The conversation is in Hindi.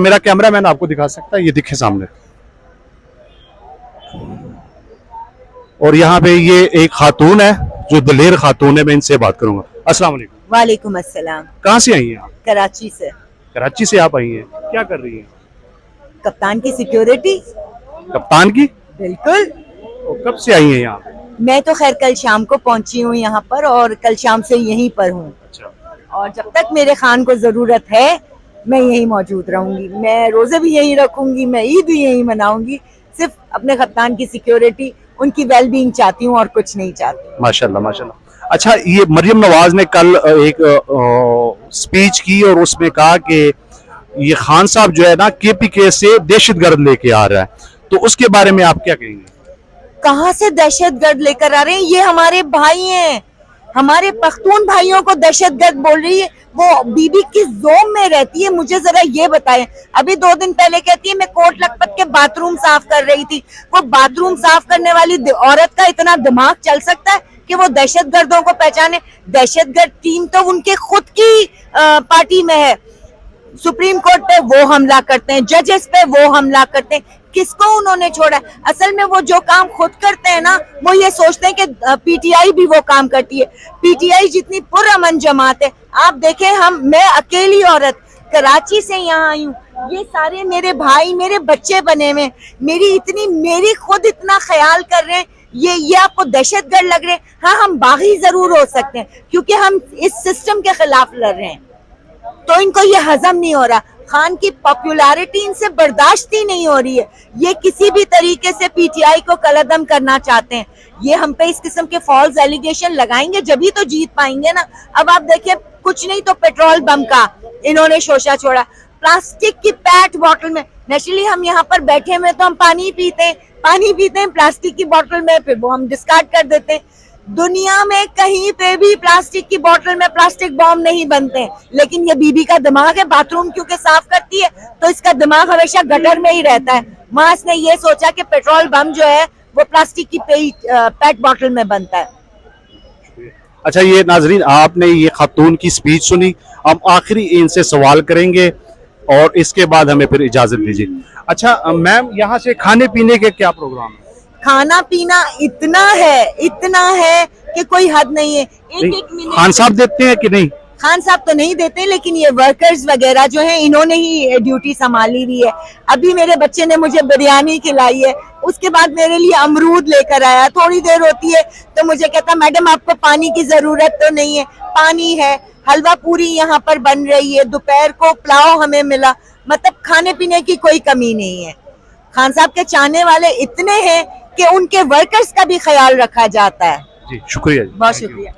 मेरा कैमरामैन आपको दिखा सकता है, ये दिखे सामने। और यहाँ पे ये एक खातून है जो दलेर खातून है, मैं इनसे बात करूंगा। अस्सलाम वालेकुम। वालेकुम अस्सलाम। कहाँ से आई हैं आप? कराची से। कराची से आप आई हैं, क्या कर रही हैं? कप्तान की सिक्योरिटी। कप्तान की? बिल्कुल। और कब से आई हैं यहाँ? मैं तो खैर कल शाम को पहुंची हूँ यहाँ पर और कल शाम से यहीं पर हूँ। अच्छा। और जब तक मेरे खान को जरूरत है मैं यहीं मौजूद रहूंगी। मैं रोजे भी यहीं रखूंगी, मैं ईद भी यहीं मनाऊंगी। सिर्फ अपने कप्तान की सिक्योरिटी, उनकी वेलबींग चाहती हूँ और कुछ नहीं चाहती। माशाल्लाह माशाल्लाह। अच्छा, ये मरियम नवाज ने कल एक स्पीच की और उसमें कहा कि ये खान साहब जो है ना केपीके से दहशतगर्द लेके आ रहा है, तो उसके बारे में आप क्या कहेंगे? कहाँ से दहशतगर्द लेकर आ रहे हैं? ये हमारे भाई हैं, हमारे पख्तून भाइयों को दहशतगर्द बोल रही है। वो बीबी किस जोम में रहती है, मुझे जरा ये बताएं। अभी 2 दिन पहले कहती है मैं कोट लखपत के बाथरूम साफ कर रही थी। वो बाथरूम साफ करने वाली औरत का इतना दिमाग चल सकता है कि वो दहशतगर्दों को पहचाने? दहशतगर्द टीम तो उनके खुद की पार्टी में है। सुप्रीम कोर्ट पे वो हमला करते हैं, जजेस पे वो हमला करते हैं। किसको उन्होंने छोड़ा? असल में वो जो काम खुद करते हैं ना, वो ये सोचते हैं कि पीटीआई भी वो काम करती है। पीटीआई जितनी पुरअमन जमात है, आप देखें, मैं अकेली औरत कराची से यहाँ आई हूँ, ये सारे मेरे भाई मेरे बच्चे बने हुए, मेरी खुद इतना ख्याल कर रहे हैं। ये आपको दहशतगर्द लग रहे हैं? हाँ, हम बागी जरूर हो सकते हैं क्योंकि हम इस सिस्टम के खिलाफ लड़ रहे हैं, तो इनको ये हजम नहीं हो रहा। खान की पॉपुलैरिटी इनसे बर्दाश्त ही नहीं हो रही है। ये किसी भी तरीके से पीटीआई को कलअदम करना चाहते हैं। ये हम पे इस किस्म के फॉल्स एलिगेशन लगाएंगे जब ही तो जीत पाएंगे ना। अब आप देखिए, कुछ नहीं तो पेट्रोल बम का इन्होंने शोशा छोड़ा। प्लास्टिक की पैट बॉटल में, नेचुरली हम यहाँ पर बैठे हुए तो हम पानी पीते हैं प्लास्टिक की बोतल में, फिर वो हम डिस्कार्ड कर देते हैं। दुनिया में कहीं पे भी प्लास्टिक की बोतल में प्लास्टिक बॉम्ब नहीं बनते, लेकिन ये बीबी का दिमाग है, बाथरूम क्योंकि साफ करती है तो इसका दिमाग हमेशा गटर में ही रहता है। माँ ने ये सोचा कि पेट्रोल बम जो है वो प्लास्टिक की पेट बॉटल में बनता है। अच्छा, ये नाजरीन, आपने ये खातून की स्पीच सुनी, हम आखिरी इनसे सवाल करेंगे और इसके बाद हमें फिर इजाजत दीजिए। अच्छा मैम, यहाँ से खाने पीने के क्या प्रोग्राम है? खाना पीना इतना है कि कोई हद नहीं है। एक मिनट। खान साहब देते हैं कि नहीं? खान साहब तो नहीं देते, लेकिन ये वर्कर्स वगैरह जो हैं इन्होंने ही ड्यूटी संभाली हुई है। अभी मेरे बच्चे ने मुझे बिरयानी खिलाई है, उसके बाद मेरे लिए अमरूद लेकर आया। थोड़ी देर होती है तो मुझे कहता मैडम आपको पानी की जरूरत तो नहीं है? पानी है। हलवा पूरी यहाँ पर बन रही है, दोपहर को पुलाव हमें मिला। मतलब खाने पीने की कोई कमी नहीं है। खान साहब के चाहने वाले इतने हैं कि उनके वर्कर्स का भी ख्याल रखा जाता है। जी शुक्रिया। बहुत शुक्रिया।